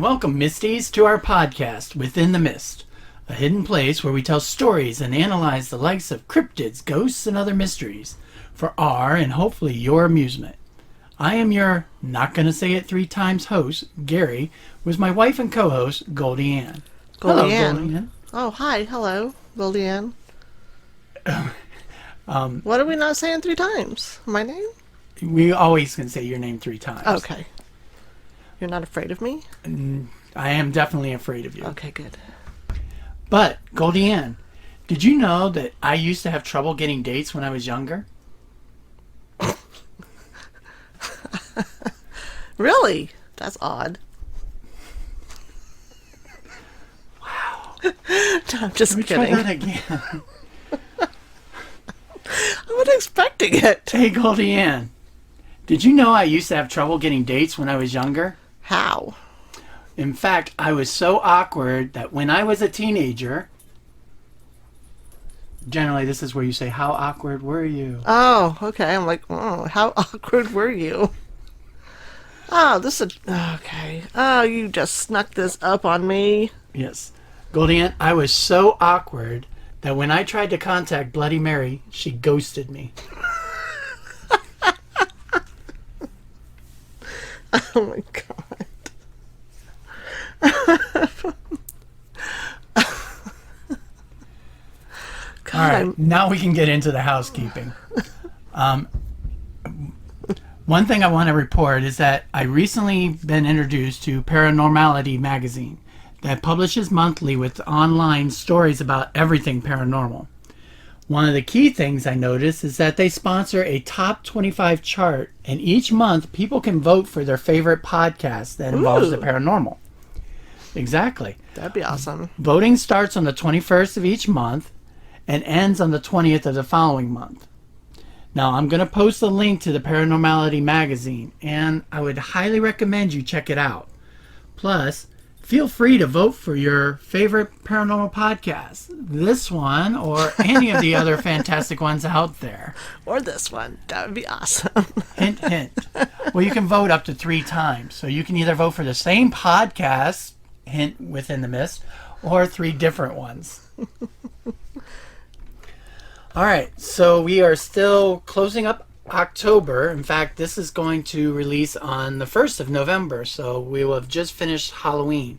welcome, Misties, to our podcast, Within the Mist, a hidden place where we tell stories and analyze the likes of cryptids, ghosts, and other mysteries for our and hopefully your amusement. I am your not gonna say it 3 times host, Gary, with my wife and co-host, GoldieAnn. Hello, GoldieAnn. Oh, hi. Hello, GoldieAnn. What are we not saying 3 times? My name? We always can say your name 3 times. Okay. You're not afraid of me? I am definitely afraid of you. Okay, good. But, GoldieAnn, did you know that I used to have trouble getting dates when I was younger? Really? That's odd. Wow. No, I'm just kidding. Try that again. I wasn't expecting it. Hey, GoldieAnn, did you know I used to have trouble getting dates when I was younger? How? In fact, I was so awkward that when I was a teenager, generally this is where you say, how awkward were you? Oh, okay. I'm like, oh, how awkward were you? Oh, this is... Okay. Oh, you just snuck this up on me. Yes. GoldieAnn, I was so awkward that when I tried to contact Bloody Mary, she ghosted me. Oh my god. God, All right, now we can get into the housekeeping. One thing I want to report is that I recently been introduced to Paranormality Magazine that publishes monthly with online stories about everything paranormal. One of the key things I noticed is that they sponsor a top 25 chart, and each month people can vote for their favorite podcast that involves the paranormal. Exactly. That'd be awesome. Voting starts on the 21st of each month and ends on the 20th of the following month. Now, I'm going to post a link to the Paranormality Magazine, and I would highly recommend you check it out. Plus, feel free to vote for your favorite paranormal podcast, this one or any of the other fantastic ones out there. Or this one. That would be awesome. Hint, hint. Well, you can vote up to 3 times. So you can either vote for the same podcast, hint, Within the Mist, or 3 different ones. All right, so we are still closing up October. In fact, this is going to release on the 1st of November, so we will have just finished Halloween.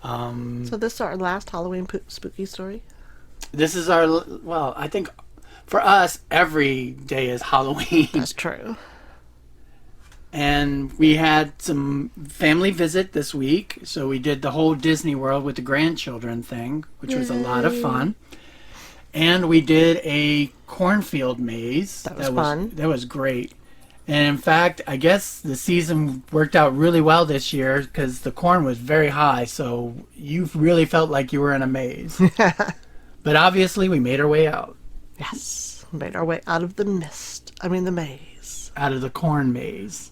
So this is our last Halloween spooky story? This is our, well, I think for us, every day is Halloween. That's true. And we had some family visit this week, so we did the whole Disney World with the grandchildren thing, which was a lot of fun. And we did a cornfield maze. That was fun. That was great. And in fact, I guess the season worked out really well this year because the corn was very high, so you really felt like you were in a maze. But obviously, we made our way out. Yes, made our way out of the mist. I mean, the maze. Out of the corn maze.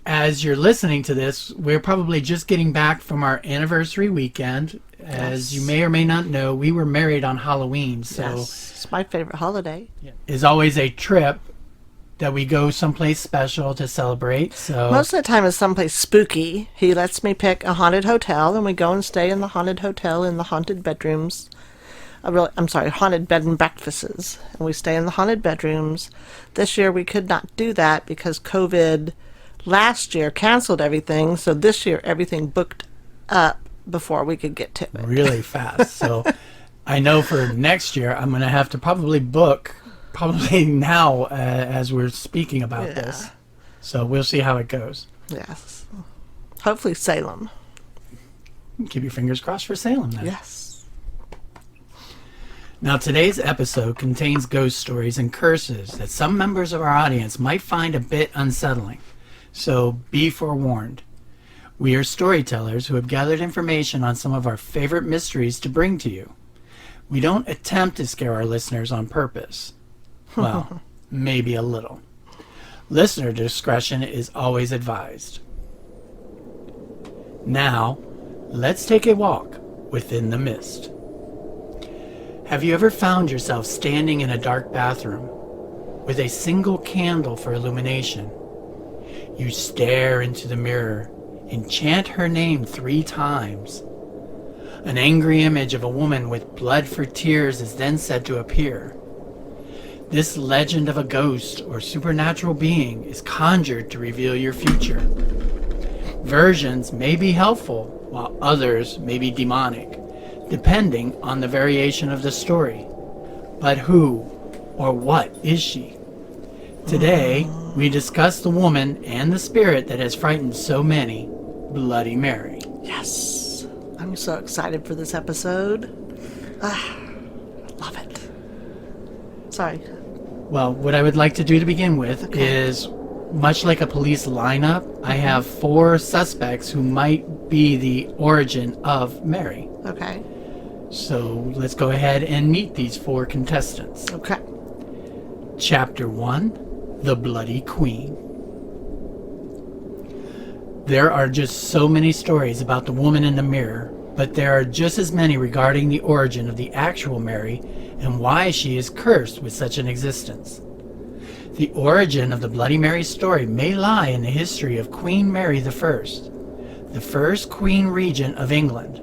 As you're listening to this, we're probably just getting back from our anniversary weekend. As you may or may not know, we were married on Halloween, so yes, it's my favorite holiday. It's always a trip that we go someplace special to celebrate. So most of the time it's someplace spooky. He lets me pick a haunted hotel, and we go and stay in the haunted hotel in the haunted bedrooms. Haunted bed and breakfasts. And we stay in the haunted bedrooms. This year we could not do that because COVID last year canceled everything, so this year everything booked up before we could get to it. Really fast. So I know for next year I'm going to have to probably book, probably now as we're speaking about this. So we'll see how it goes. Yes. Hopefully Salem. Keep your fingers crossed for Salem then. Yes. Now today's episode contains ghost stories and curses that some members of our audience might find a bit unsettling. So be forewarned. We are storytellers who have gathered information on some of our favorite mysteries to bring to you. We don't attempt to scare our listeners on purpose. Well, maybe a little. Listener discretion is always advised. Now, let's take a walk within the mist. Have you ever found yourself standing in a dark bathroom with a single candle for illumination? You stare into the mirror and chant her name 3 times. An angry image of a woman with blood for tears is then said to appear. This legend of a ghost or supernatural being is conjured to reveal your future. Versions may be helpful, while others may be demonic, depending on the variation of the story. But who or what is she? Today, we discuss the woman and the spirit that has frightened so many, Bloody Mary. Yes. I'm so excited for this episode. Love it. Sorry. Well, what I would like to do to begin with is, much like a police lineup, I have 4 suspects who might be the origin of Mary. Okay. So let's go ahead and meet these 4 contestants. Okay. Chapter 1, The Bloody Queen. There are just so many stories about the woman in the mirror, but there are just as many regarding the origin of the actual Mary and why she is cursed with such an existence. The origin of the Bloody Mary story may lie in the history of Queen Mary I, the first Queen Regent of England.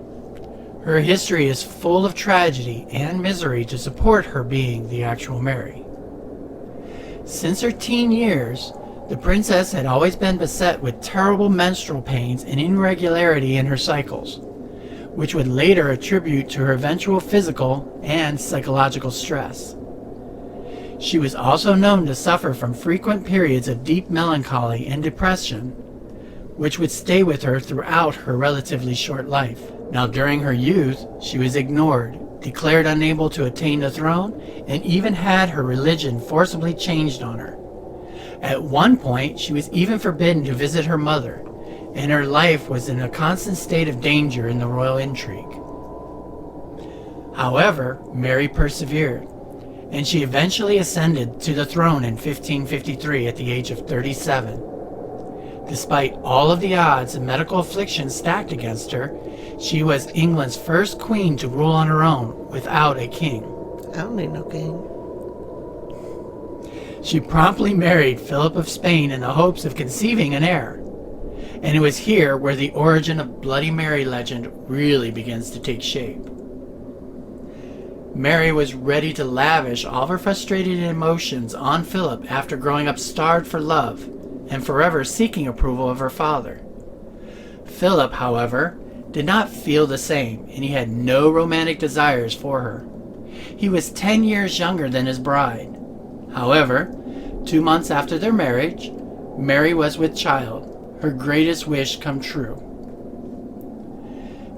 Her history is full of tragedy and misery to support her being the actual Mary. Since her teen years, the princess had always been beset with terrible menstrual pains and irregularity in her cycles, which would later attribute to her eventual physical and psychological stress. She was also known to suffer from frequent periods of deep melancholy and depression, which would stay with her throughout her relatively short life. Now, during her youth, she was ignored, declared unable to attain the throne, and even had her religion forcibly changed on her. At one point, she was even forbidden to visit her mother, and her life was in a constant state of danger in the royal intrigue. However, Mary persevered, and she eventually ascended to the throne in 1553 at the age of 37. Despite all of the odds and medical afflictions stacked against her, she was England's first queen to rule on her own without a king. I don't need no king. She promptly married Philip of Spain in the hopes of conceiving an heir. And it was here where the origin of Bloody Mary legend really begins to take shape. Mary was ready to lavish all of her frustrated emotions on Philip after growing up starved for love and forever seeking approval of her father. Philip, however, did not feel the same, and he had no romantic desires for her. He was 10 years younger than his bride. However, 2 months after their marriage, Mary was with child, her greatest wish come true.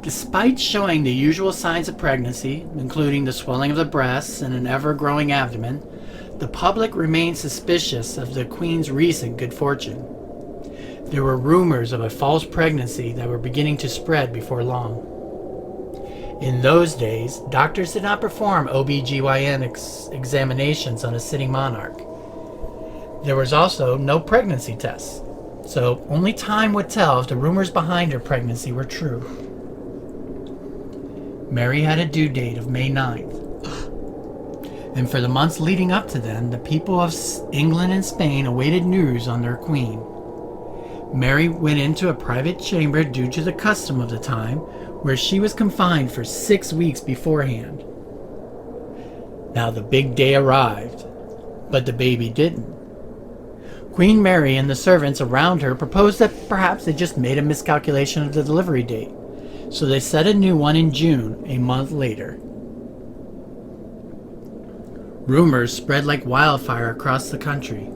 Despite showing the usual signs of pregnancy, including the swelling of the breasts and an ever-growing abdomen, the public remained suspicious of the Queen's recent good fortune. There were rumors of a false pregnancy that were beginning to spread before long. In those days, doctors did not perform OB/GYN examinations on a sitting monarch. There was also no pregnancy tests, so only time would tell if the rumors behind her pregnancy were true. Mary had a due date of May 9th. And for the months leading up to then, the people of England and Spain awaited news on their queen. Mary went into a private chamber due to the custom of the time, where she was confined for 6 weeks beforehand. Now the big day arrived, but the baby didn't. Queen Mary and the servants around her proposed that perhaps they just made a miscalculation of the delivery date, so they set a new one in June, a month later. Rumors spread like wildfire across the country.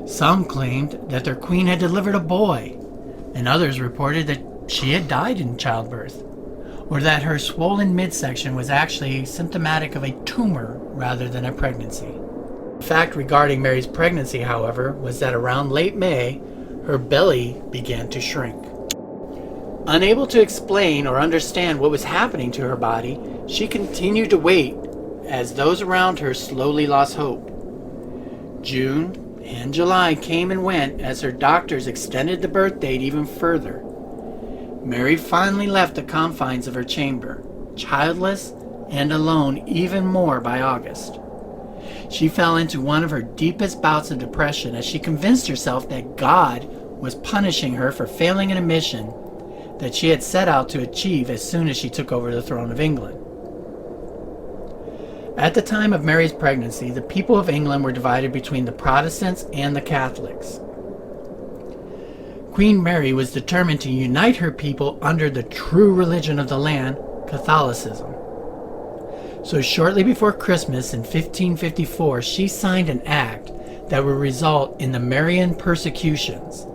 Some claimed that their queen had delivered a boy, and others reported that she had died in childbirth, or that her swollen midsection was actually symptomatic of a tumor rather than a pregnancy. The fact regarding Mary's pregnancy, however, was that around late May, her belly began to shrink. Unable to explain or understand what was happening to her body, she continued to wait as those around her slowly lost hope. June and July came and went as her doctors extended the birth date even further. Mary finally left the confines of her chamber, childless and alone even more by August. She fell into one of her deepest bouts of depression as she convinced herself that God was punishing her for failing in a mission that she had set out to achieve as soon as she took over the throne of England. At the time of Mary's pregnancy, the people of England were divided between the Protestants and the Catholics. Queen Mary was determined to unite her people under the true religion of the land, Catholicism. So shortly before Christmas in 1554, she signed an act that would result in the Marian persecutions.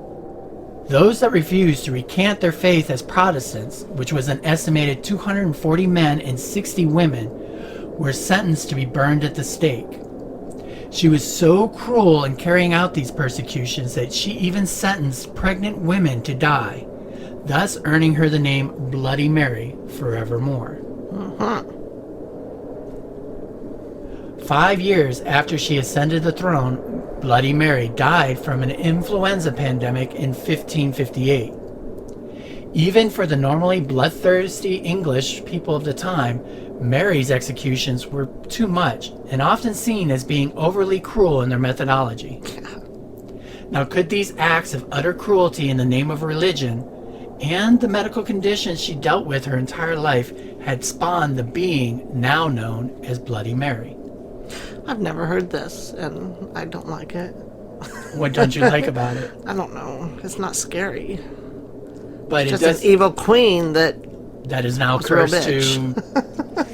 Those that refused to recant their faith as Protestants, which was an estimated 240 men and 60 women, were sentenced to be burned at the stake. She was so cruel in carrying out these persecutions that she even sentenced pregnant women to die, thus earning her the name Bloody Mary forevermore. 5 years after she ascended the throne, Bloody Mary died from an influenza pandemic in 1558. Even for the normally bloodthirsty English people of the time, Mary's executions were too much and often seen as being overly cruel in their methodology. Now, could these acts of utter cruelty in the name of religion and the medical conditions she dealt with her entire life had spawned the being now known as Bloody Mary? I've never heard this, and I don't like it. What don't you like about it? I don't know. It's not scary. But It's it just does. an evil queen that That is now was a real cursed bitch. to.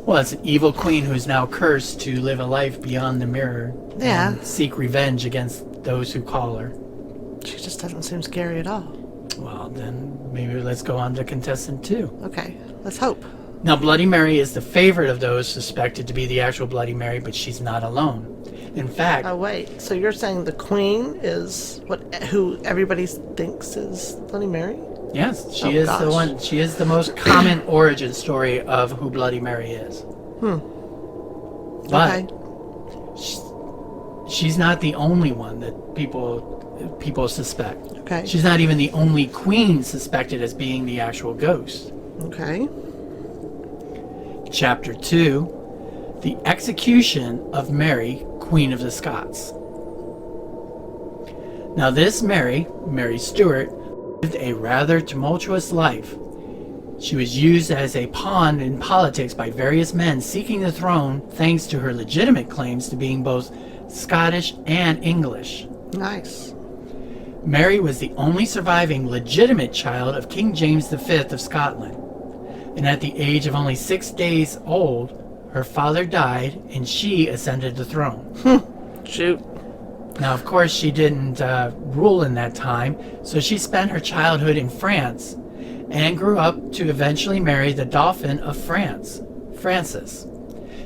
Well, it's an evil queen who's now cursed to live a life beyond the mirror. Yeah. And seek revenge against those who call her. She just doesn't seem scary at all. Well, then maybe let's go on to contestant 2. Okay, let's hope. Now, Bloody Mary is the favorite of those suspected to be the actual Bloody Mary, but she's not alone. In fact, Oh wait, so you're saying the queen is who everybody thinks is Bloody Mary? yes, she Oh, is the gosh. one. She is the most common origin story of who Bloody Mary is. But Okay. she's not the only one that people suspect. Okay. She's not even the only queen suspected as being the actual ghost. Okay. Chapter 2, The Execution of Mary, Queen of the Scots. Now this Mary Stuart, lived a rather tumultuous life. She was used as a pawn in politics by various men seeking the throne thanks to her legitimate claims to being both Scottish and English. Nice. Mary was the only surviving legitimate child of King James V of Scotland. And at the age of only 6 days old, her father died and she ascended the throne. Shoot. Now, of course, she didn't rule in that time, so she spent her childhood in France and grew up to eventually marry the Dauphin of France, Francis.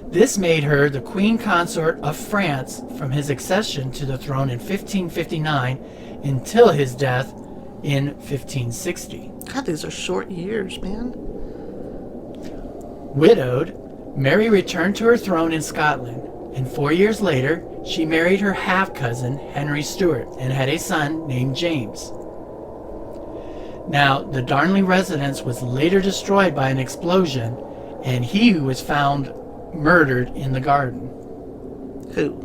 This made her the queen consort of France from his accession to the throne in 1559 until his death in 1560. God, these are short years, man. Widowed, Mary returned to her throne in Scotland, and 4 years later, she married her half-cousin, Henry Stuart, and had a son named James. Now, the Darnley residence was later destroyed by an explosion, and he was found murdered in the garden. Who?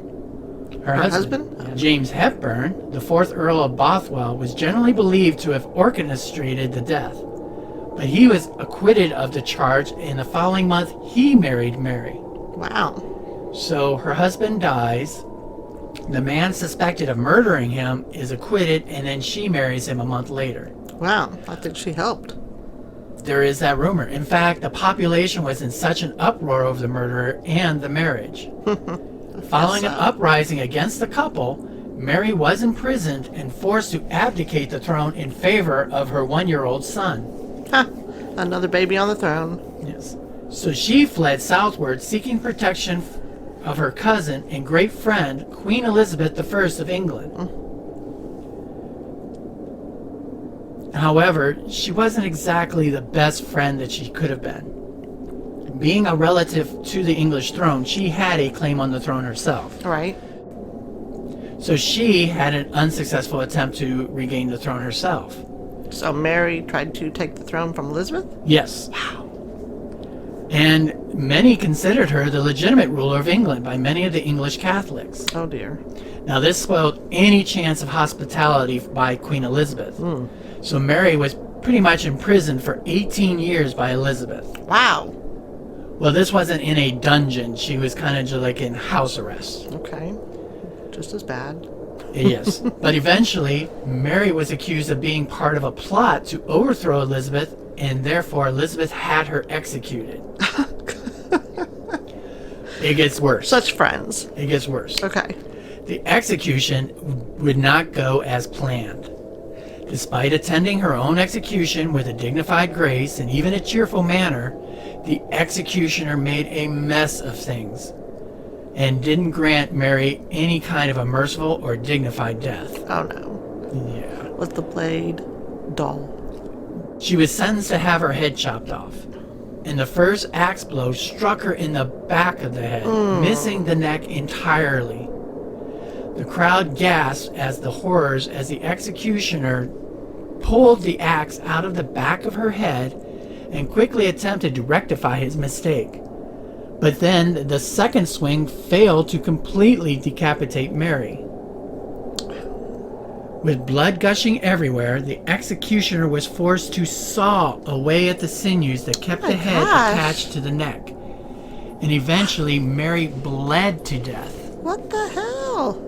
Her husband? James Hepburn, the 4th Earl of Bothwell, was generally believed to have orchestrated the death, but he was acquitted of the charge, and the following month he married Mary. Wow. So her husband dies, the man suspected of murdering him is acquitted, and then she marries him a month later. Wow. I think she helped. There is that rumor. In fact, the population was in such an uproar over the murderer and the marriage. Following an uprising against the couple, Mary was imprisoned and forced to abdicate the throne in favor of her 1-year-old son. Ha! Another baby on the throne. Yes. So she fled southward, seeking protection of her cousin and great friend, Queen Elizabeth I of England. However, she wasn't exactly the best friend that she could have been. Being a relative to the English throne, she had a claim on the throne herself. Right. So she had an unsuccessful attempt to regain the throne herself. So Mary tried to take the throne from Elizabeth? Yes. Wow. And many considered her the legitimate ruler of England by many of the English Catholics. Oh dear. Now this spoiled any chance of hospitality by Queen Elizabeth. So Mary was pretty much imprisoned for 18 years by Elizabeth. Wow. Well, this wasn't in a dungeon. She was kind of just like in house arrest. Okay. Just as bad. Yes. But eventually, Mary was accused of being part of a plot to overthrow Elizabeth, and therefore Elizabeth had her executed. It gets worse. Such friends. It gets worse. Okay. The execution would not go as planned. Despite attending her own execution with a dignified grace and even a cheerful manner, the executioner made a mess of things and didn't grant Mary any kind of a merciful or dignified death. Oh no. Yeah. Was the blade dull? She was sentenced to have her head chopped off, and the first axe blow struck her in the back of the head, missing the neck entirely. The crowd gasped as the executioner pulled the axe out of the back of her head and quickly attempted to rectify his mistake. But then the second swing failed to completely decapitate Mary. With blood gushing everywhere, the executioner was forced to saw away at the sinews that kept the head attached to the neck. And eventually Mary bled to death. What the hell?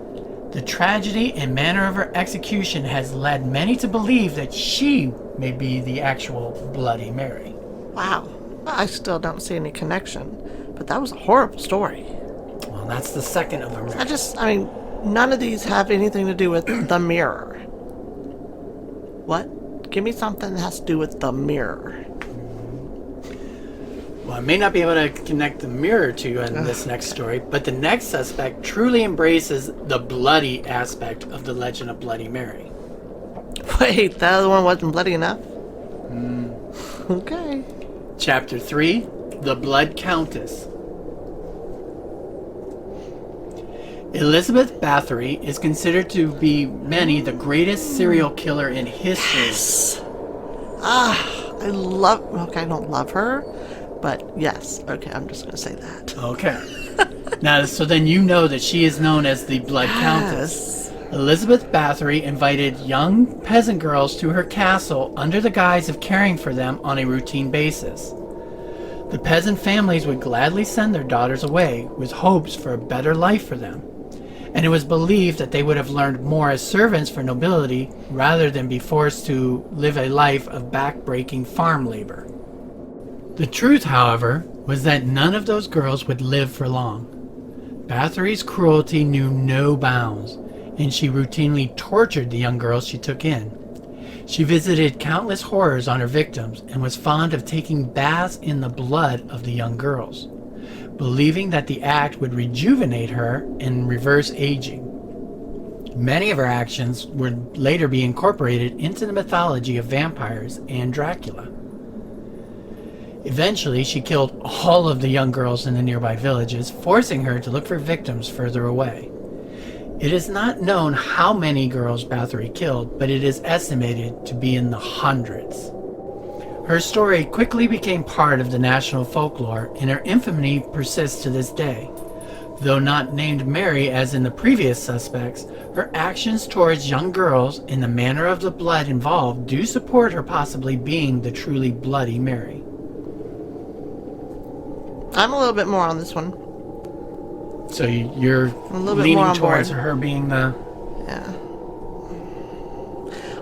The tragedy and manner of her execution has led many to believe that she may be the actual Bloody Mary. Wow. I still don't see any connection, but that was a horrible story. Well, that's the second of them. None of these have anything to do with the mirror. What? Give me something that has to do with the mirror. Well, I may not be able to connect the mirror to you in this next story, but the next suspect truly embraces the bloody aspect of the legend of Bloody Mary. Wait, the other one wasn't bloody enough? Okay. Chapter 3, The Blood Countess. Elizabeth Bathory is considered to be many the greatest serial killer in history. Yes. I don't love her, but yes. Okay, I'm just going to say that. Okay. Now, so then you know that she is known as the Blood Countess. Elizabeth Bathory invited young peasant girls to her castle under the guise of caring for them on a routine basis. The peasant families would gladly send their daughters away with hopes for a better life for them, and it was believed that they would have learned more as servants for nobility rather than be forced to live a life of back-breaking farm labor. The truth, however, was that none of those girls would live for long. Bathory's cruelty knew no bounds, and she routinely tortured the young girls she took in. She visited countless horrors on her victims and was fond of taking baths in the blood of the young girls, believing that the act would rejuvenate her and reverse aging. Many of her actions would later be incorporated into the mythology of vampires and Dracula. Eventually, she killed all of the young girls in the nearby villages, forcing her to look for victims further away. It is not known how many girls Bathory killed, but it is estimated to be in the hundreds. Her story quickly became part of the national folklore, and her infamy persists to this day. Though not named Mary as in the previous suspects, her actions towards young girls and the manner of the blood involved do support her possibly being the truly Bloody Mary. I'm a little bit more on this one. So you're leaning towards her being the... Yeah.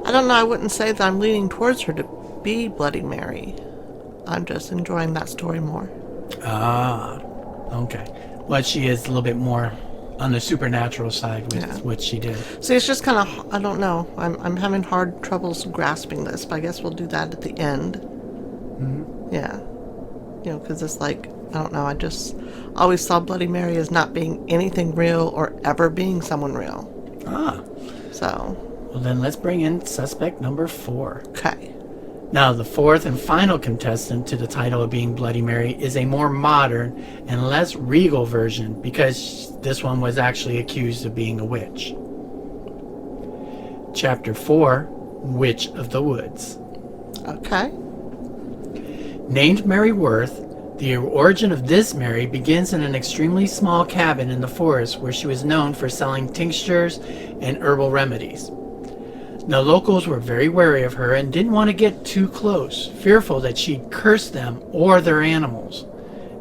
I don't know, I wouldn't say that I'm leaning towards her to be Bloody Mary. I'm just enjoying that story more. Ah, okay. Well, she is a little bit more on the supernatural side with what she did. See, it's just kind of, I don't know. I'm having hard troubles grasping this, but I guess we'll do that at the end. Mm-hmm. Yeah. You know, because it's like, I don't know, I just always saw Bloody Mary as not being anything real or ever being someone real. Ah. So. Well, then let's bring in suspect number 4. Okay. Now, the fourth and final contestant to the title of being Bloody Mary is a more modern and less regal version because this one was actually accused of being a witch. Chapter 4, Witch of the Woods. Okay. Named Mary Worth, the origin of this Mary begins in an extremely small cabin in the forest where she was known for selling tinctures and herbal remedies. The locals were very wary of her and didn't want to get too close, fearful that she'd curse them or their animals,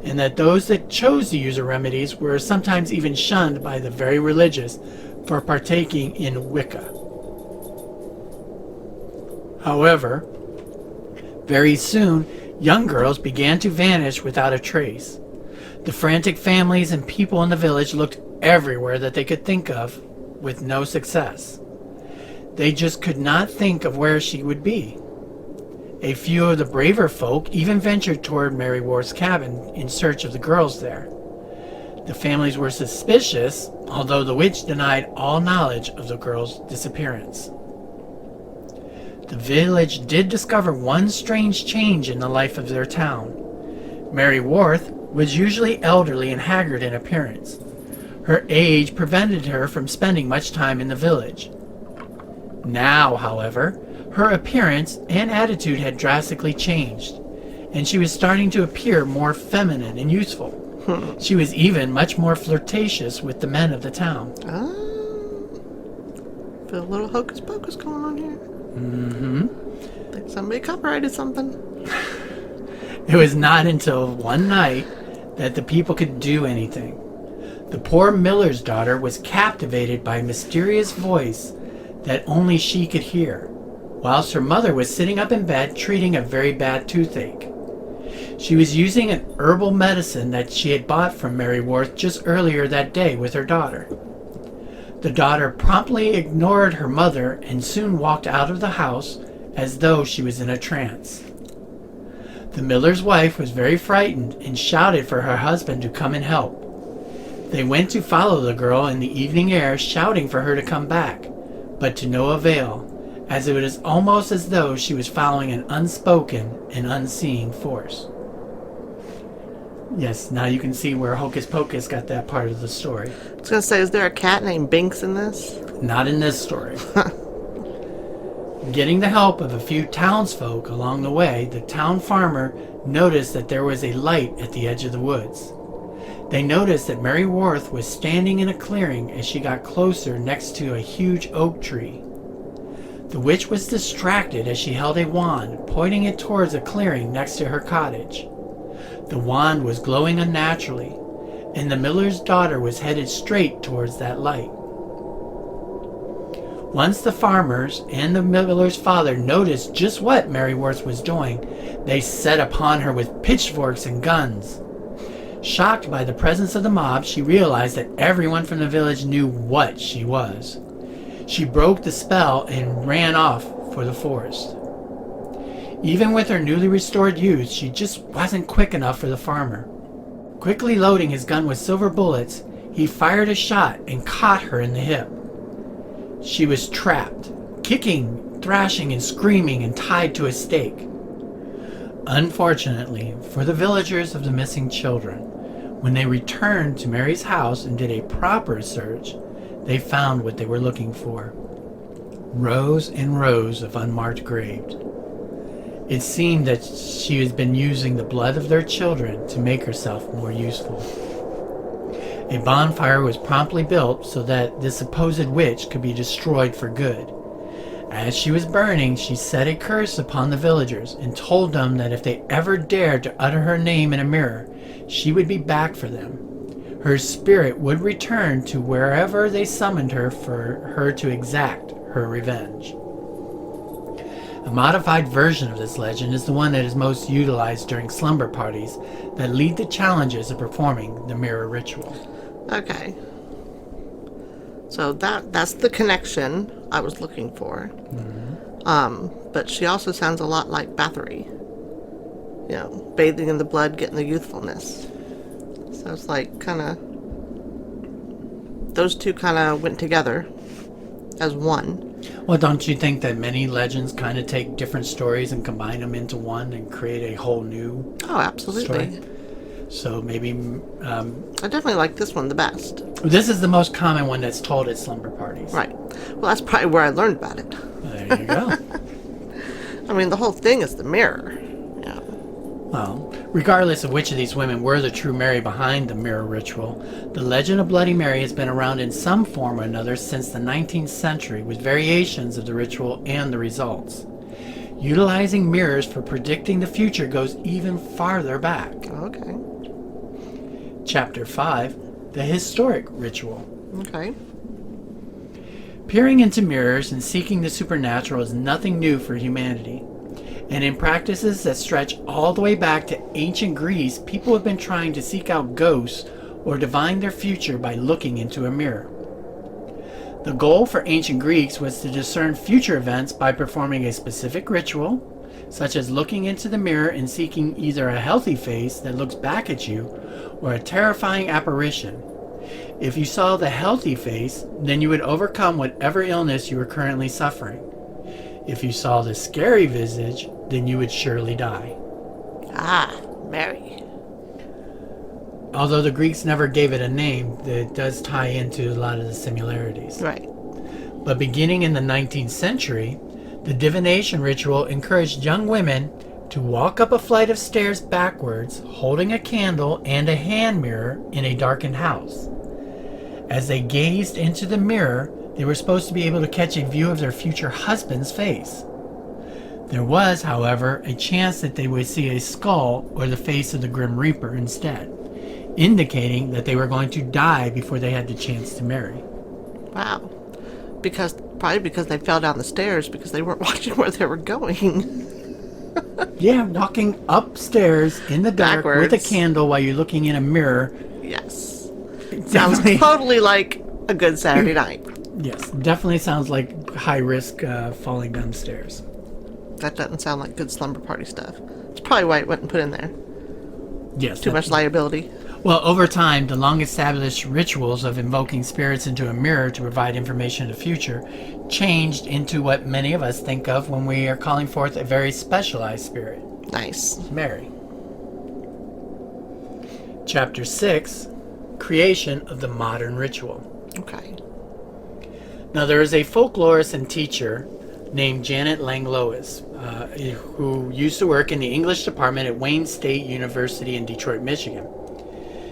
and that those that chose to use her remedies were sometimes even shunned by the very religious for partaking in Wicca. However, very soon, young girls began to vanish without a trace. The frantic families and people in the village looked everywhere that they could think of, with no success. They just could not think of where she would be. A few of the braver folk even ventured toward Mary Worth's cabin in search of the girls there. The families were suspicious, although the witch denied all knowledge of the girls' disappearance. The village did discover one strange change in the life of their town. Mary Worth was usually elderly and haggard in appearance. Her age prevented her from spending much time in the village. Now, however, her appearance and attitude had drastically changed, and she was starting to appear more feminine and youthful. She was even much more flirtatious with the men of the town. Feel a little hocus pocus going on here. Mm-hmm. Think somebody copyrighted something. It was not until one night that the people could do anything. The poor miller's daughter was captivated by a mysterious voice that only she could hear, whilst her mother was sitting up in bed treating a very bad toothache. She was using an herbal medicine that she had bought from Mary Worth just earlier that day with her daughter. The daughter promptly ignored her mother and soon walked out of the house as though she was in a trance. The miller's wife was very frightened and shouted for her husband to come and help. They went to follow the girl in the evening air, shouting for her to come back, but to no avail, as it was almost as though she was following an unspoken and unseen force. Yes, now you can see where Hocus Pocus got that part of the story. I was going to say, is there a cat named Binks in this? Not in this story. Getting the help of a few townsfolk along the way, the town farmer noticed that there was a light at the edge of the woods. They noticed that Mary Worth was standing in a clearing as she got closer next to a huge oak tree. The witch was distracted as she held a wand, pointing it towards a clearing next to her cottage. The wand was glowing unnaturally, and the miller's daughter was headed straight towards that light. Once the farmers and the miller's father noticed just what Mary Worth was doing, they set upon her with pitchforks and guns. Shocked by the presence of the mob, she realized that everyone from the village knew what she was. She broke the spell and ran off for the forest. Even with her newly restored youth, she just wasn't quick enough for the farmer. Quickly loading his gun with silver bullets, he fired a shot and caught her in the hip. She was trapped, kicking, thrashing, and screaming and tied to a stake. Unfortunately for the villagers of the missing children, when they returned to Mary's house and did a proper search, they found what they were looking for. Rows and rows of unmarked graves. It seemed that she had been using the blood of their children to make herself more useful. A bonfire was promptly built so that this supposed witch could be destroyed for good. As she was burning, she set a curse upon the villagers and told them that if they ever dared to utter her name in a mirror, she would be back for them. Her spirit would return to wherever they summoned her for her to exact her revenge. A modified version of this legend is the one that is most utilized during slumber parties that lead to challenges of performing the mirror ritual. Okay. So that's the connection I was looking for. Mm-hmm. But she also sounds a lot like Bathory. You know, bathing in the blood, getting the youthfulness. So it's like kind of... Those two kind of went together as one. Well, don't you think that many legends kind of take different stories and combine them into one and create a whole new absolutely. story? So maybe... I definitely like this one the best. This is the most common one that's told at slumber parties. Right. Well, that's probably where I learned about it. There you go. I mean, the whole thing is the mirror. Yeah. Well, regardless of which of these women were the true Mary behind the mirror ritual, the legend of Bloody Mary has been around in some form or another since the 19th century, with variations of the ritual and the results. Utilizing mirrors for predicting the future goes even farther back. Okay. Chapter 5, the historic ritual. Okay. Peering into mirrors and seeking the supernatural is nothing new for humanity. And in practices that stretch all the way back to ancient Greece, people have been trying to seek out ghosts or divine their future by looking into a mirror. The goal for ancient Greeks was to discern future events by performing a specific ritual, such as looking into the mirror and seeking either a healthy face that looks back at you or a terrifying apparition. If you saw the healthy face, then you would overcome whatever illness you were currently suffering. If you saw the scary visage, then you would surely die. Ah, Mary. Although the Greeks never gave it a name, it does tie into a lot of the similarities. Right. But beginning in the 19th century, the divination ritual encouraged young women to walk up a flight of stairs backwards, holding a candle and a hand mirror in a darkened house. As they gazed into the mirror, they were supposed to be able to catch a view of their future husband's face. There was, however, a chance that they would see a skull or the face of the Grim Reaper instead, indicating that they were going to die before they had the chance to marry. Wow. Probably because they fell down the stairs because they weren't watching where they were going. Yeah, walking upstairs in the dark Backwards. with a candle while you're looking in a mirror. Yes. Sounds Definitely, totally like a good Saturday night. yes, definitely sounds like high risk falling downstairs. That doesn't sound like good slumber party stuff. It's probably why it wasn't put in there. Yes. Too much liability. Well, over time, the long-established rituals of invoking spirits into a mirror to provide information of the future changed into what many of us think of when we are calling forth a very specialized spirit, Nice. Mary. Chapter 6, Creation of the Modern Ritual. Okay. Now, there is a folklorist and teacher named Janet Langlois, who used to work in the English department at Wayne State University in Detroit, Michigan.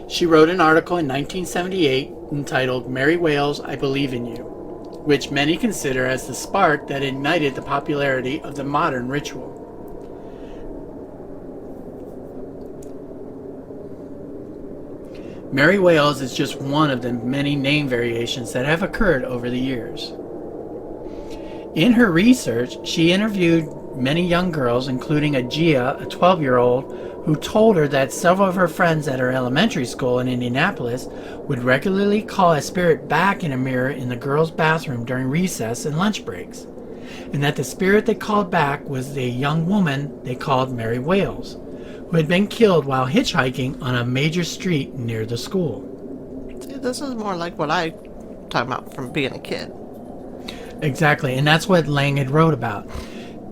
She wrote an article in 1978 entitled "Mary Wales, I Believe in You," which many consider as the spark that ignited the popularity of the modern ritual. Mary Wales is just one of the many name variations that have occurred over the years. In her research, she interviewed many young girls, including Agia, a 12-year-old, who told her that several of her friends at her elementary school in Indianapolis would regularly call a spirit back in a mirror in the girls' bathroom during recess and lunch breaks, and that the spirit they called back was a young woman they called Mary Wales, who had been killed while hitchhiking on a major street near the school. See, this is more like what I talk about from being a kid. Exactly, and that's what Lang had wrote about.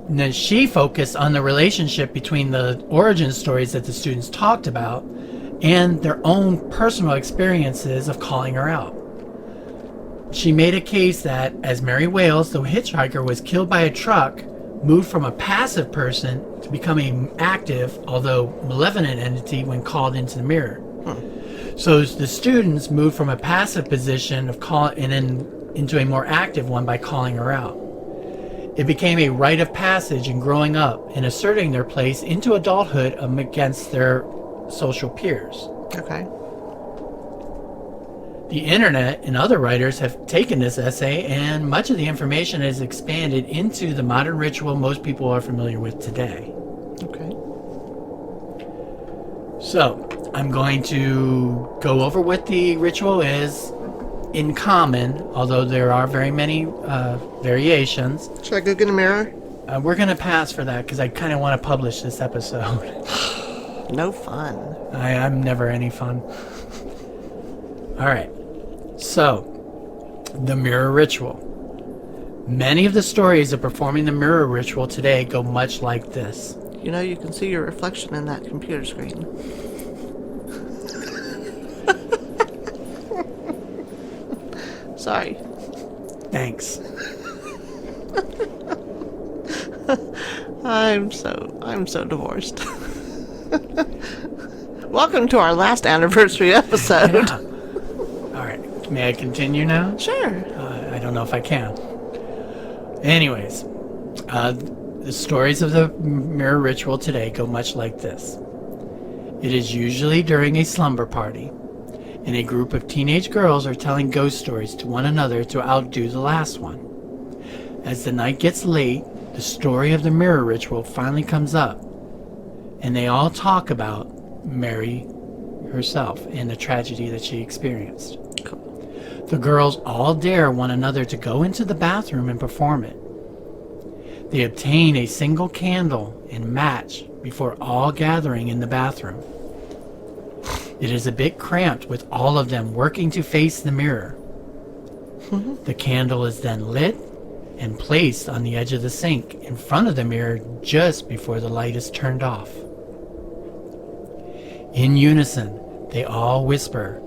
And then she focused on the relationship between the origin stories that the students talked about and their own personal experiences of calling her out. She made a case that, as Mary Wales, the hitchhiker, was killed by a truck, moved from a passive person to become an active, although malevolent entity when called into the mirror. So the students moved from a passive position of and then into a more active one by calling her out. It became a rite of passage in growing up and asserting their place into adulthood against their social peers. Okay. The internet and other writers have taken this essay, and much of the information is expanded into the modern ritual most people are familiar with today. Okay. So, I'm going to go over what the ritual is in common, although there are very many variations. Should I go get a mirror? We're going to pass for that because I kind of want to publish this episode. No fun. I'm never any fun. All right. So, the mirror ritual. Many of the stories of performing the mirror ritual today go much like this. You know, you can see your reflection in that computer screen. Sorry. Thanks. I'm so divorced. Welcome to our last anniversary episode. Yeah. All right. May I continue now? Sure. I don't know if I can. Anyways, the stories of the mirror ritual today go much like this. It is usually during a slumber party, and a group of teenage girls are telling ghost stories to one another to outdo the last one. As the night gets late, the story of the mirror ritual finally comes up, and they all talk about Mary herself and the tragedy that she experienced. The girls all dare one another to go into the bathroom and perform it. They obtain a single candle and match before all gathering in the bathroom. It is a bit cramped with all of them working to face the mirror. The candle is then lit and placed on the edge of the sink in front of the mirror just before the light is turned off. In unison, they all whisper,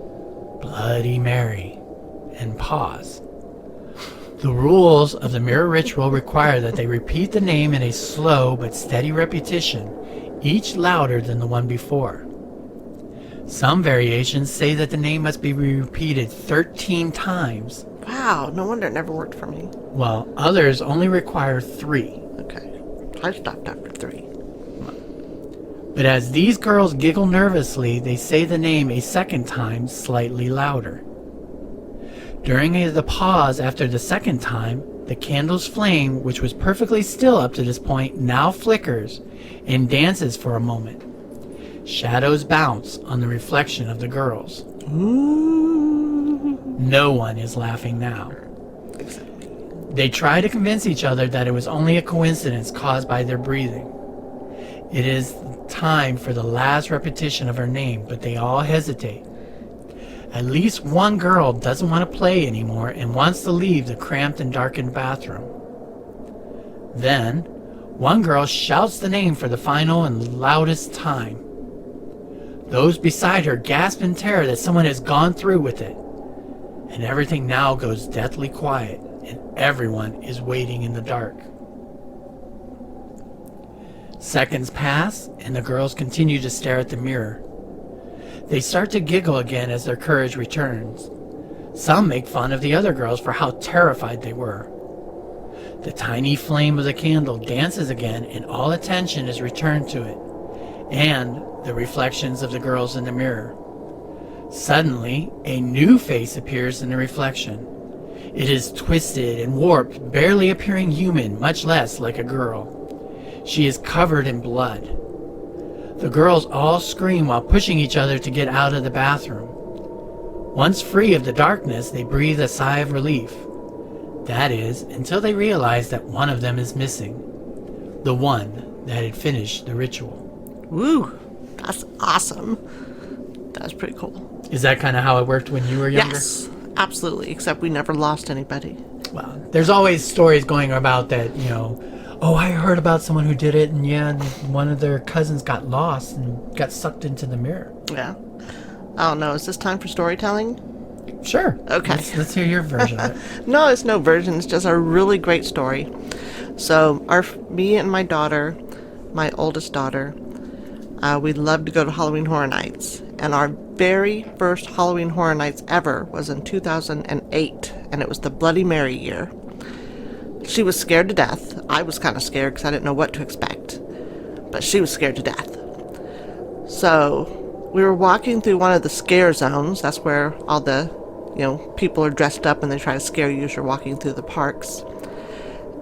"Bloody Mary," and pause. The rules of the mirror ritual require that they repeat the name in a slow but steady repetition, each louder than the one before. Some variations say that the name must be repeated 13 times, Wow, no wonder it never worked for me. while others only require 3. Okay. I stopped after 3. But as these girls giggle nervously, they say the name a second time, slightly louder. During the pause after the second time, the candle's flame, which was perfectly still up to this point, now flickers and dances for a moment. Shadows bounce on the reflection of the girls. Ooh. No one is laughing now. They try to convince each other that it was only a coincidence caused by their breathing. It is time for the last repetition of her name, but they all hesitate. At least one girl doesn't want to play anymore and wants to leave the cramped and darkened bathroom. Then, one girl shouts the name for the final and loudest time. Those beside her gasp in terror that someone has gone through with it. And everything now goes deathly quiet, and everyone is waiting in the dark. Seconds pass, and the girls continue to stare at the mirror. They start to giggle again as their courage returns. Some make fun of the other girls for how terrified they were. The tiny flame of the candle dances again, and all attention is returned to it, and the reflections of the girls in the mirror. Suddenly, a new face appears in the reflection. It is twisted and warped, barely appearing human, much less like a girl. She is covered in blood. The girls all scream while pushing each other to get out of the bathroom. Once free of the darkness, they breathe a sigh of relief. That is, until they realize that one of them is missing. The one that had finished the ritual. Woo. That's awesome. That's pretty cool. Is that kind of how it worked when you were younger? Yes, absolutely. Except we never lost anybody. Well, there's always stories going about that, oh, I heard about someone who did it, and one of their cousins got lost and got sucked into the mirror. Yeah. I don't know. Is this time for storytelling? Sure. Okay. Let's hear your version of it. No, it's no version. It's just a really great story. So, me and my daughter, my oldest daughter, we loved to go to Halloween Horror Nights. And our very first Halloween Horror Nights ever was in 2008. And it was the Bloody Mary year. She was scared to death. I was kind of scared because I didn't know what to expect. But she was scared to death. So we were walking through one of the scare zones. That's where all the, people are dressed up and they try to scare you as you're walking through the parks.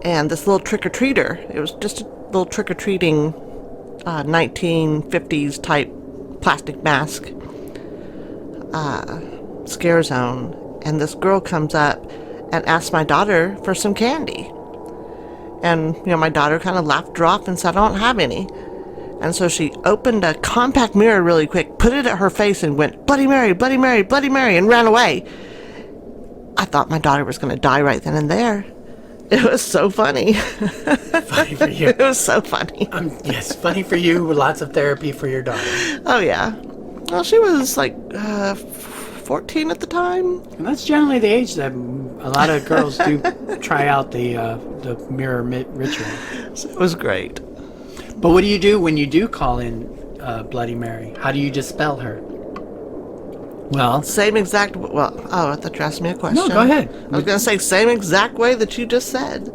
And this little trick-or-treater, it was just a little trick-or-treating 1950s type plastic mask scare zone. And this girl comes up and asked my daughter for some candy. And, my daughter kind of laughed her off and said, I don't have any. And so she opened a compact mirror really quick, put it at her face and went, Bloody Mary, Bloody Mary, Bloody Mary, and ran away. I thought my daughter was going to die right then and there. It was so funny. Funny for you. It was so funny. Yes, funny for you, lots of therapy for your daughter. Oh, yeah. Well, she was like 14 at the time. And that's generally the age that a lot of girls do try out the mirror ritual. So it was great. But what do you do when you do call in Bloody Mary? How do you dispel her? Well, Same exact... Well, I thought you asked me a question. no, go ahead. I was going to say same exact way that you just said.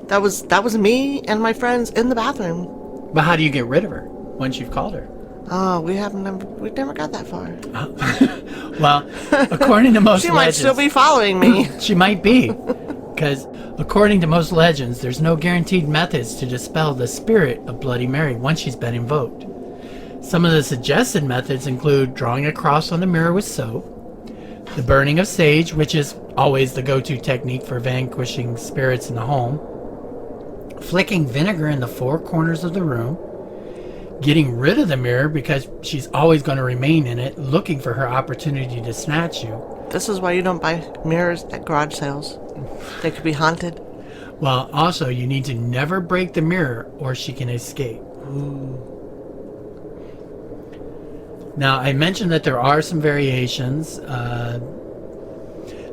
That was me and my friends in the bathroom. But how do you get rid of her once you've called her? Oh, we've never got that far. Well, according to most She legends... might still be following me. She might be. Because according to most legends, there's no guaranteed methods to dispel the spirit of Bloody Mary once she's been invoked. Some of the suggested methods include drawing a cross on the mirror with soap, the burning of sage, which is always the go-to technique for vanquishing spirits in the home, flicking vinegar in the four corners of the room, getting rid of the mirror because she's always going to remain in it, looking for her opportunity to snatch you. This is why you don't buy mirrors at garage sales. They could be haunted. Well, also, you need to never break the mirror or she can escape. Now, I mentioned that there are some variations.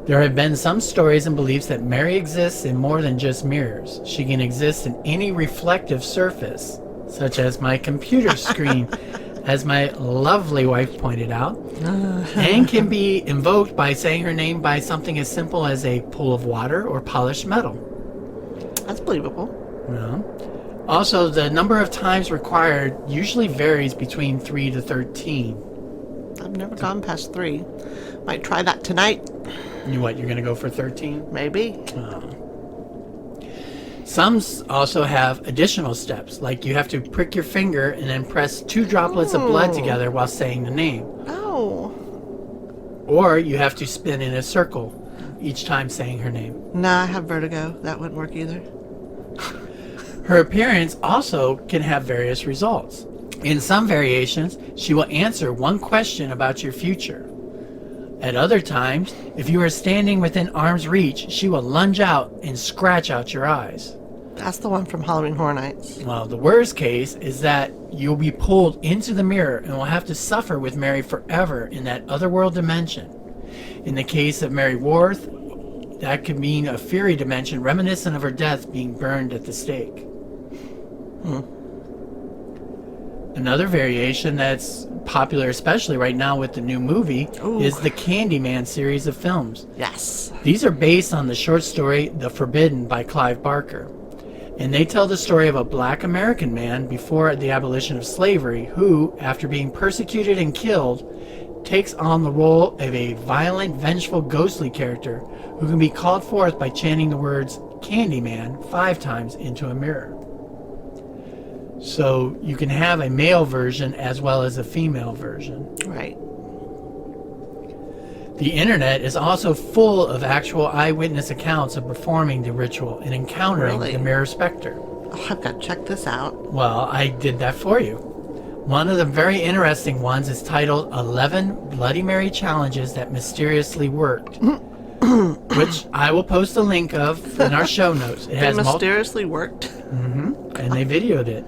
There have been some stories and beliefs that Mary exists in more than just mirrors. She can exist in any reflective surface, such as my computer screen, as my lovely wife pointed out, and can be invoked by saying her name by something as simple as a pool of water or polished metal. That's believable. Also, the number of times required usually varies between 3 to 13. I've never gone past 3. Might try that tonight. You're going to go for 13? Maybe. Some also have additional steps, like you have to prick your finger and then press 2 droplets of blood together while saying the name. Oh. Or you have to spin in a circle each time saying her name. Nah, I have vertigo. That wouldn't work either. Her appearance also can have various results. In some variations, she will answer one question about your future. At other times, if you are standing within arm's reach, she will lunge out and scratch out your eyes. That's the one from Halloween Horror Nights. Well, the worst case is that you'll be pulled into the mirror and will have to suffer with Mary forever in that otherworld dimension. In the case of Mary Worth, that could mean a fairy dimension reminiscent of her death being burned at the stake. Another variation that's popular, especially right now with the new movie, is the Candyman series of films. Yes. These are based on the short story The Forbidden by Clive Barker. And they tell the story of a black American man before the abolition of slavery who, after being persecuted and killed, takes on the role of a violent, vengeful, ghostly character who can be called forth by chanting the words Candyman 5 times into a mirror. So you can have a male version as well as a female version. Right. The internet is also full of actual eyewitness accounts of performing the ritual and encountering the mirror specter. Oh, I've got to check this out. Well, I did that for you. One of the very interesting ones is titled 11 Bloody Mary Challenges That Mysteriously Worked, which I will post a link of in our show notes. It has mysteriously worked? And they videoed it.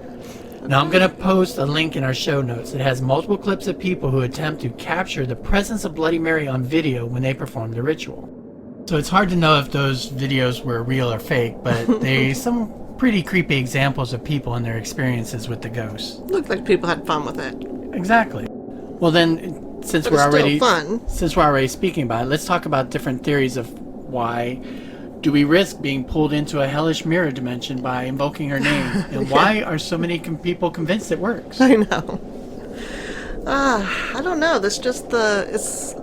Now I'm going to post a link in our show notes. It has multiple clips of people who attempt to capture the presence of Bloody Mary on video when they perform the ritual. So it's hard to know if those videos were real or fake, but they some pretty creepy examples of people and their experiences with the ghosts. Looked like people had fun with it. Exactly. Well then, since we're already speaking about it, let's talk about different theories of why do we risk being pulled into a hellish mirror dimension by invoking her name? And why are so many people convinced it works? I know. I don't know. That's just it's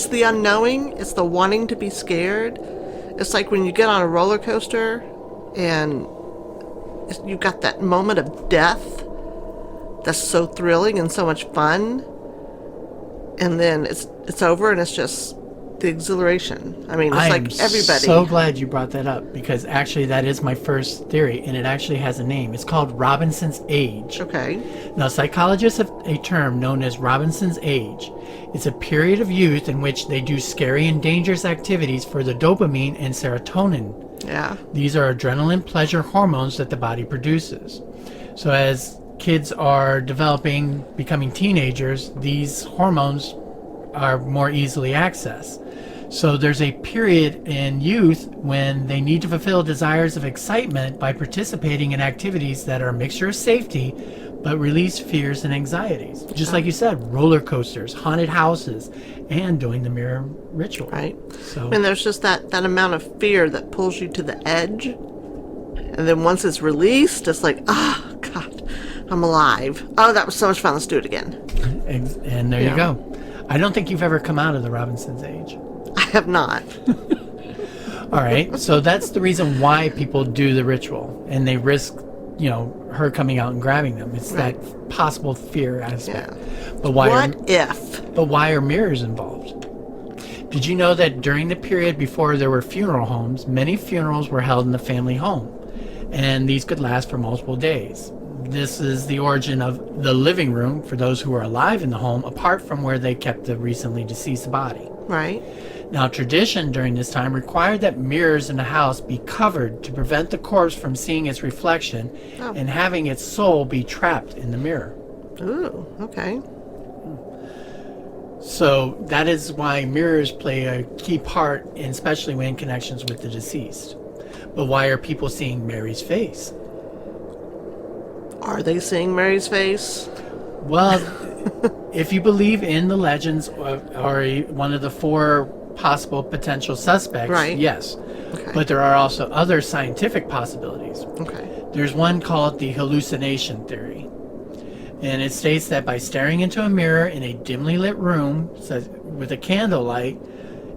the unknowing. It's the wanting to be scared. It's like when you get on a roller coaster and you've got that moment of death that's so thrilling and so much fun. And then it's over and it's just the exhilaration. I mean, it's like everybody. I'm so glad you brought that up because actually that is my first theory and it actually has a name. It's called Robinson's Age. Okay. Now, psychologists have a term known as Robinson's Age. It's a period of youth in which they do scary and dangerous activities for the dopamine and serotonin. Yeah. These are adrenaline pleasure hormones that the body produces. So as kids are becoming teenagers, these hormones are more easily accessed. So there's a period in youth when they need to fulfill desires of excitement by participating in activities that are a mixture of safety but release fears and anxieties. Just like you said, roller coasters, haunted houses, and doing the mirror ritual. Right. So, And there's just that amount of fear that pulls you to the edge. And then once it's released, it's like, oh, God, I'm alive. Oh, that was so much fun. Let's do it again. and there you go. I don't think you've ever come out of the Robinson's age. I have not. All right. So that's the reason why people do the ritual. And they risk, her coming out and grabbing them. It's that possible fear aspect. Yeah. But why are mirrors involved? Did you know that during the period before there were funeral homes, many funerals were held in the family home? And these could last for multiple days. This is the origin of the living room for those who were alive in the home, apart from where they kept the recently deceased body. Right. Now, tradition during this time required that mirrors in the house be covered to prevent the corpse from seeing its reflection and having its soul be trapped in the mirror. Ooh, okay. So that is why mirrors play a key part, especially when in connections with the deceased. But why are people seeing Mary's face? Are they seeing Mary's face? Well, if you believe in the legends or one of the 4 possible potential suspects, yes. Okay. But there are also other scientific possibilities. Okay. There's one called the Hallucination Theory. And it states that by staring into a mirror in a dimly lit room with a candlelight,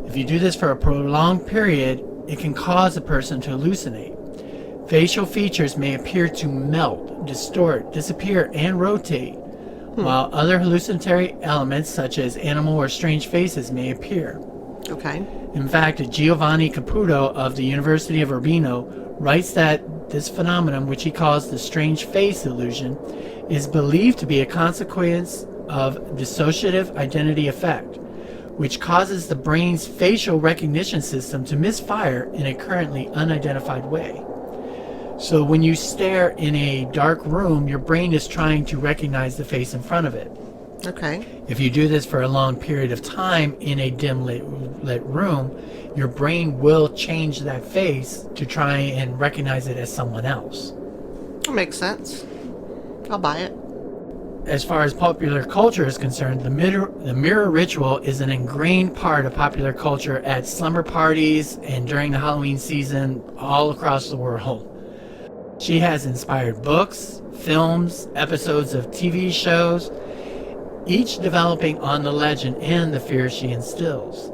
if you do this for a prolonged period, it can cause a person to hallucinate. Facial features may appear to melt, distort, disappear, and rotate, while other hallucinatory elements such as animal or strange faces may appear. Okay. In fact, Giovanni Caputo of the University of Urbino writes that this phenomenon, which he calls the strange face illusion, is believed to be a consequence of dissociative identity effect, which causes the brain's facial recognition system to misfire in a currently unidentified way. So when you stare in a dark room, your brain is trying to recognize the face in front of it. Okay. If you do this for a long period of time in a dim lit room, your brain will change that face to try and recognize it as someone else. That makes sense. I'll buy it. As far as popular culture is concerned, the mirror ritual is an ingrained part of popular culture at slumber parties and during the Halloween season all across the world. She has inspired books, films, episodes of TV shows, each developing on the legend and the fear she instills.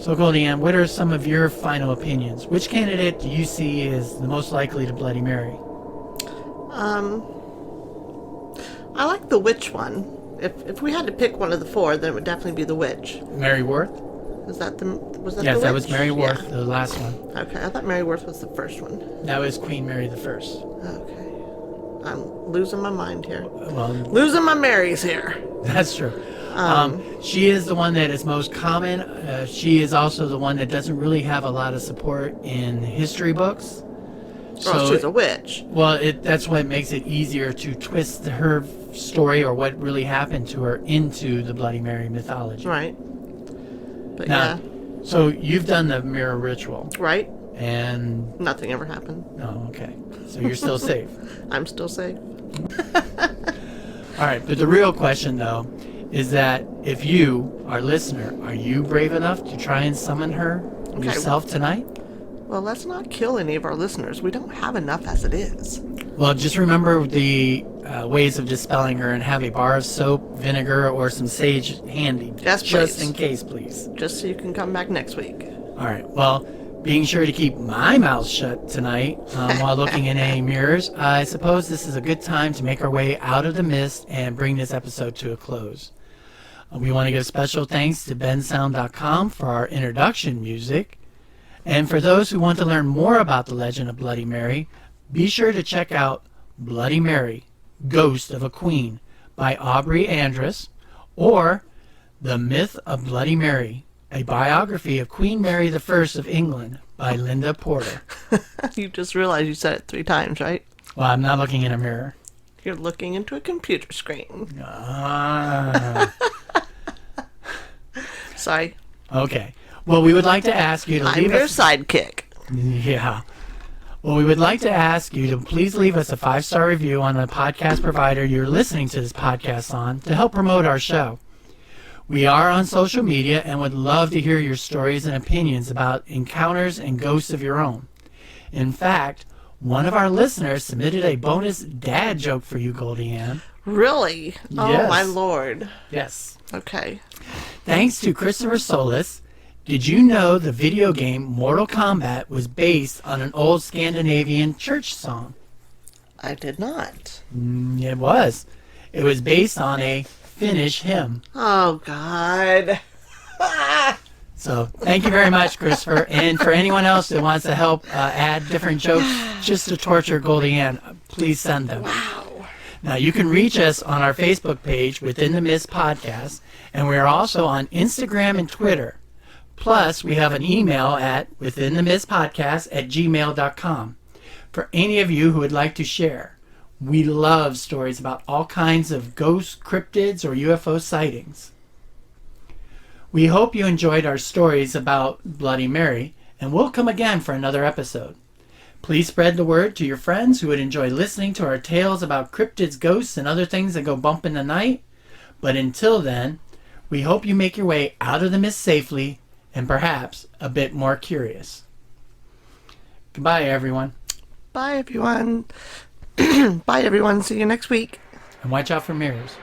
So, GoldieAnn, what are some of your final opinions? Which candidate do you see as the most likely to Bloody Mary? I like the witch one. If we had to pick one of the 4, then it would definitely be the witch. Mary Worth? Was that the witch? Yes, that was Mary Worth, the last one. Okay, I thought Mary Worth was the first one. That was Queen Mary the First. Okay. I'm losing my mind here. Well, Losing my Marys here. that's true. She is the one that is most common. She is also the one that doesn't really have a lot of support in history books. So she's a witch. Well, that's what makes it easier to twist her story or what really happened to her into the Bloody Mary mythology. Right. But Now, so you've done the mirror ritual. Right. And... nothing ever happened. Oh, okay. So you're still safe. I'm still safe. All right, but the real question, though, is that if you, our listener, are you brave enough to try and summon her yourself tonight? Well, let's not kill any of our listeners. We don't have enough as it is. Well, just remember the ways of dispelling her and have a bar of soap, vinegar, or some sage handy. Yes, just please. in case, please. Just so you can come back next week. All right, well, being sure to keep my mouth shut tonight while looking in any mirrors, I suppose this is a good time to make our way out of the mist and bring this episode to a close. We want to give special thanks to bensound.com for our introduction music. And for those who want to learn more about the legend of Bloody Mary, be sure to check out Bloody Mary, Ghost of a Queen by Aubrey Andrus, or The Myth of Bloody Mary, a biography of Queen Mary I of England by Linda Porter. You just realized you said it 3 times, right? Well, I'm not looking in a mirror. You're looking into a computer screen. Sorry. Okay. Well, we would like to ask you to I'm leave your us... sidekick. Yeah. Well, we would like to ask you to please leave us a 5-star review on the podcast provider you're listening to this podcast on to help promote our show. We are on social media and would love to hear your stories and opinions about encounters and ghosts of your own. In fact, one of our listeners submitted a bonus dad joke for you, GoldieAnn. Really? Oh, Yes. my Lord. Yes. Okay. Thanks to Christopher Solis, did you know the video game Mortal Kombat was based on an old Scandinavian church song? I did not. It was. It was based on a Finnish hymn. Oh, God. So thank you very much, Christopher. And for anyone else that wants to help add different jokes just to torture GoldieAnn, please send them. Wow. Now, you can reach us on our Facebook page, Within the Mist Podcast, and we are also on Instagram and Twitter. Plus, we have an email at withinthemistpodcast@gmail.com for any of you who would like to share. We love stories about all kinds of ghosts, cryptids, or UFO sightings. We hope you enjoyed our stories about Bloody Mary, and we'll come again for another episode. Please spread the word to your friends who would enjoy listening to our tales about cryptids, ghosts, and other things that go bump in the night. But until then, we hope you make your way out of the mist safely and perhaps a bit more curious. Goodbye, everyone. Bye, everyone. Bye, everyone. See you next week. And watch out for mirrors.